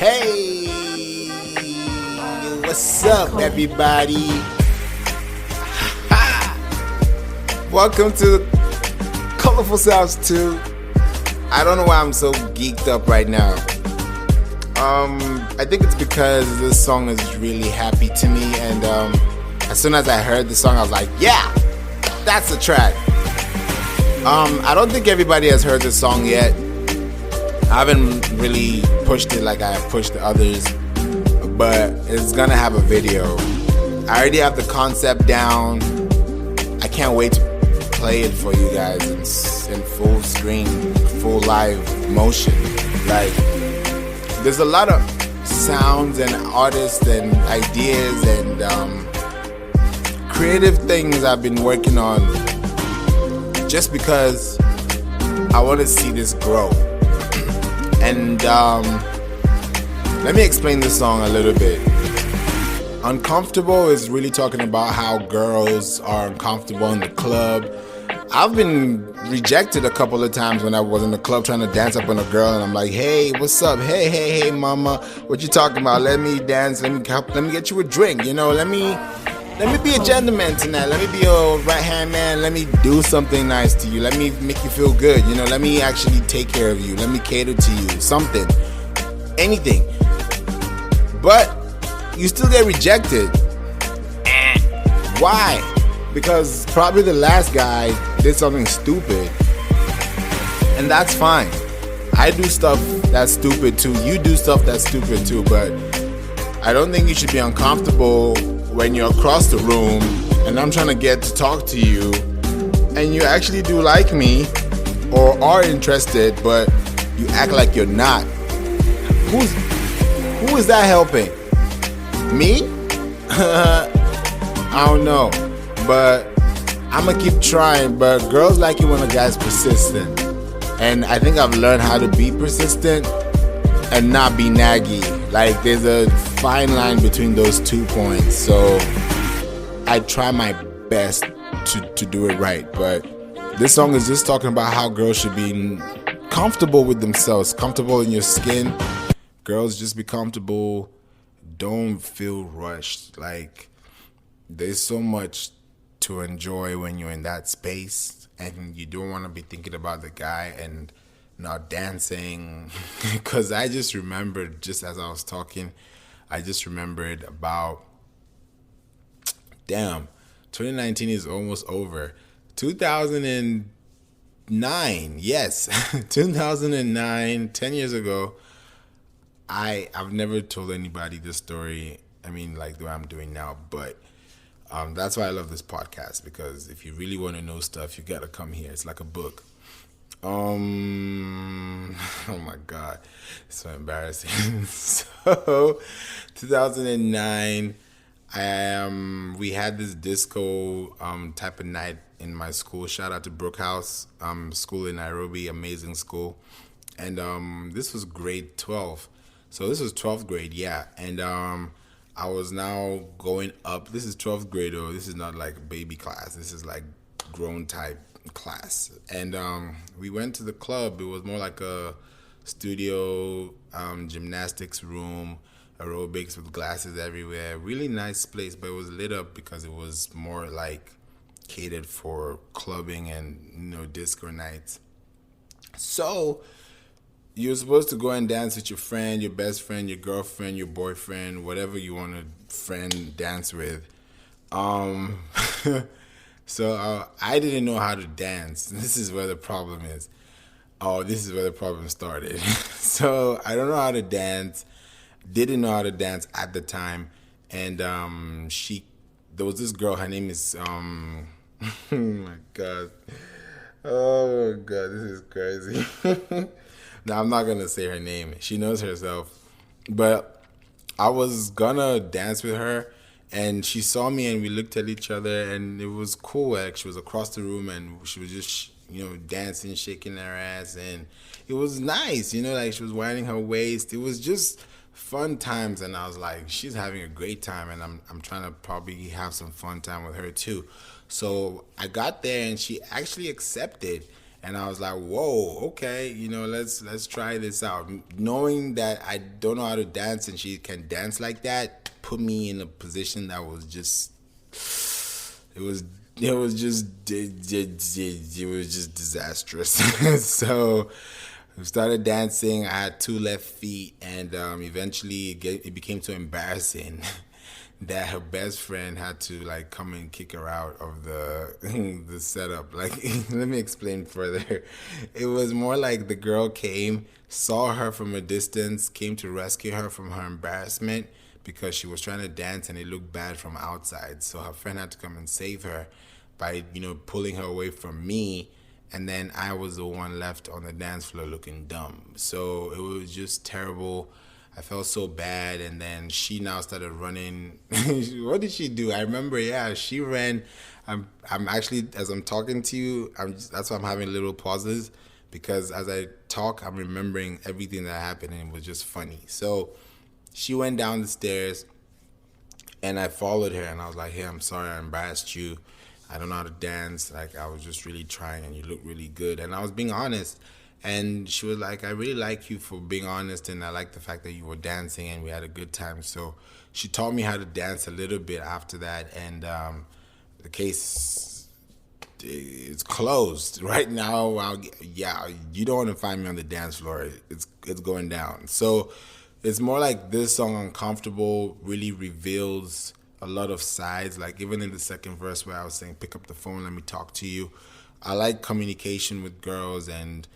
Hey, what's up, everybody? Welcome to Colourful Soundz 2. I don't know why I'm so geeked up right now. I think it's because this song is really happy to me, and as soon as I heard the song, I was like, yeah, that's the track. I don't think everybody has heard this song yet. I haven't really pushed it like I have pushed the others, but it's gonna have a video. I already have the concept down. I can't wait to play it for you guys in full screen, full live motion. Like, there's a lot of sounds and artists and ideas and creative things I've been working on just because I want to see this grow. And let me explain this song a little bit. Uncomfortable is really talking about how girls are uncomfortable in the club. I've been rejected a couple of times when I was in the club trying to dance up on a girl, and I'm like, hey, what's up? Hey, mama, what you talking about? Let me dance, let me get you a drink, you know, let me be a gentleman tonight. Let me be a right-hand man. Let me do something nice to you. Let me make you feel good. You know, let me actually take care of you. Let me cater to you. Something. Anything. But you still get rejected. Why? Because probably the last guy did something stupid. And that's fine. I do stuff that's stupid too. You do stuff that's stupid too. But I don't think you should be uncomfortable when you're across the room and I'm trying to get to talk to you and you actually do like me or are interested, but you act like you're not. Who is that helping? Me? I don't know, but I'm gonna keep trying. But girls like it when a guy's persistent, and I think I've learned how to be persistent and not be naggy. Like, there's a fine line between those 2 points. So I try my best to do it right. But this song is just talking about how girls should be comfortable with themselves, comfortable in your skin. Girls, just be comfortable. Don't feel rushed. Like, there's so much to enjoy when you're in that space, and you don't want to be thinking about the guy and not dancing. Because I just remembered, just as I was talking, I just remembered about, damn, 2019 is almost over. 2009, yes, 2009, 10 years ago, I've never told anybody this story, I mean, like the way I'm doing now, but that's why I love this podcast, because if you really want to know stuff, you gotta come here. It's like a book. Oh my God, it's so embarrassing. So, 2009, we had this disco type of night in my school. Shout out to Brookhouse School in Nairobi, amazing school. And this was grade 12. So this was 12th grade, yeah. And I was now going up. This is 12th grade, though. This is not like baby class. This is like grown type class. And we went to the club. It was more like a studio, gymnastics room, aerobics with glasses everywhere. Really nice place, but it was lit up because it was more like catered for clubbing and, you know, disco nights. So you're supposed to go and dance with your friend, your best friend, your girlfriend, your boyfriend, whatever you want to friend dance with. So I didn't know how to dance. This is where the problem is. This is where the problem started. So I don't know how to dance. Didn't know how to dance at the time. And there was this girl, her name is, oh my God. Oh my God, this is crazy. No, I'm not going to say her name. She knows herself. But I was going to dance with her, and she saw me, and we looked at each other, and it was cool. Like, she was across the room, and she was just, you know, dancing, shaking her ass, and it was nice, you know, like she was winding her waist. It was just fun times, and I was like, she's having a great time, and I'm trying to probably have some fun time with her too. So I got there, and she actually accepted, And I was like, whoa, okay, let's try this out. Knowing that I don't know how to dance and she can dance like that put me in a position that was just it was just disastrous. So we started dancing. I had two left feet, and eventually it became too embarrassing that her best friend had to like come and kick her out of the the setup. Like, let me explain further. It was more like the girl came, saw her from a distance, came to rescue her from her embarrassment because she was trying to dance and it looked bad from outside. So her friend had to come and save her by pulling her away from me, and then I was the one left on the dance floor looking dumb. So it was just terrible. I felt so bad, and then she now started running. What did she do? I remember, yeah, she ran. I'm actually, as I'm talking to you, that's why I'm having little pauses, because as I talk, I'm remembering everything that happened, and it was just funny. So she went down the stairs, and I followed her, and I was like, hey, I'm sorry I embarrassed you. I don't know how to dance. Like, I was just really trying, and you look really good. And I was being honest. And she was like, I really like you for being honest, and I like the fact that you were dancing, and we had a good time. So she taught me how to dance a little bit after that, and the case is closed. Right now, you don't want to find me on the dance floor. It's going down. So it's more like this song, Uncomfortable, really reveals a lot of sides. Like, even in the second verse where I was saying, pick up the phone, let me talk to you. I like communication with girls and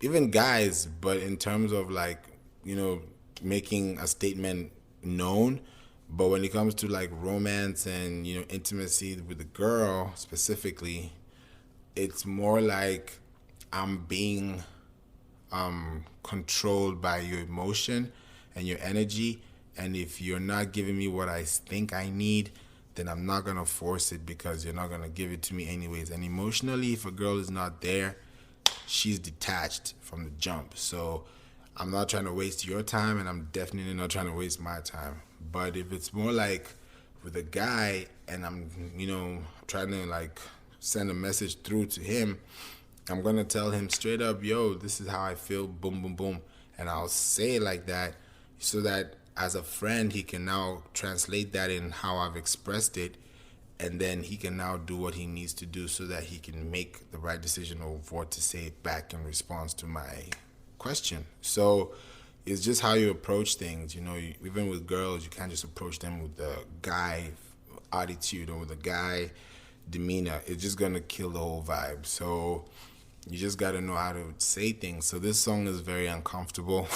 even guys, but in terms of like, making a statement known. But when it comes to like romance and, intimacy with a girl specifically, it's more like I'm being controlled by your emotion and your energy. And if you're not giving me what I think I need, then I'm not going to force it, because you're not going to give it to me anyways. And emotionally, if a girl is not there, she's detached from the jump. So I'm not trying to waste your time, and I'm definitely not trying to waste my time. But if it's more like with a guy and I'm, trying to like send a message through to him, I'm going to tell him straight up, yo, this is how I feel, boom, boom, boom. And I'll say it like that so that as a friend, he can now translate that in how I've expressed it, and then he can now do what he needs to do so that he can make the right decision of what to say back in response to my question. So it's just how you approach things. Even with girls, you can't just approach them with the guy attitude or with the guy demeanor. It's just going to kill the whole vibe. So you just got to know how to say things. So this song is very uncomfortable,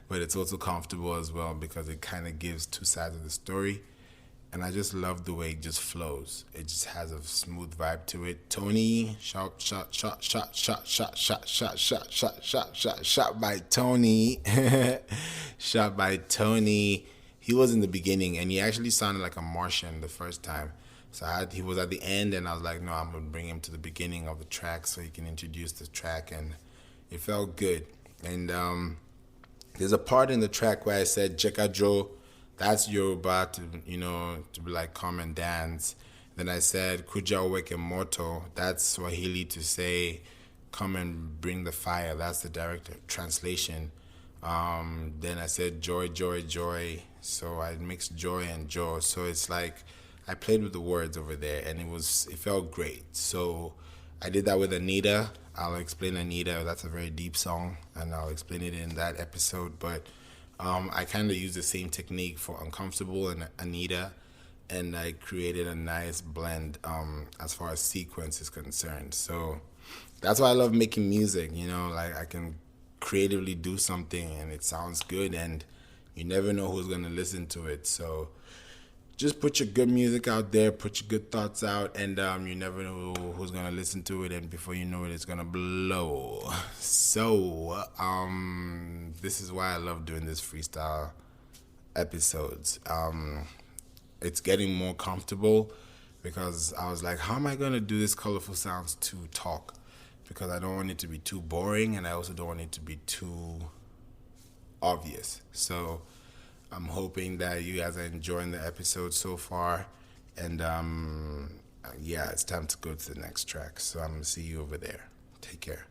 but it's also comfortable as well, because it kind of gives two sides of the story. And I just love the way it just flows. It just has a smooth vibe to it. Tony, shot by Tony. Shot by Tony. He was in the beginning, and he actually sounded like a Martian the first time. So he was at the end, and I was like, no, I'm going to bring him to the beginning of the track so he can introduce the track, and it felt good. And there's a part in the track where I said, Jekajo, that's Yoruba to be like come and dance. Then I said Kuja Weke Moto, that's Swahili to say come and bring the fire. That's the direct translation. Then I said joy, joy, joy. So I mixed joy and joy. So it's like I played with the words over there, and it felt great. So I did that with Anita. I'll explain Anita. That's a very deep song, and I'll explain it in that episode. But I kind of used the same technique for Uncomfortable and Anita, and I created a nice blend as far as sequence is concerned. So that's why I love making music, like I can creatively do something and it sounds good, and you never know who's going to listen to it. So just put your good music out there, put your good thoughts out, and you never know who's going to listen to it, and before you know it, it's going to blow. So this is why I love doing this freestyle episodes. It's getting more comfortable, because I was like, how am I going to do this Colorful Sounds to talk? Because I don't want it to be too boring, and I also don't want it to be too obvious. So I'm hoping that you guys are enjoying the episode so far, and yeah, it's time to go to the next track. So I'm gonna see you over there. Take care.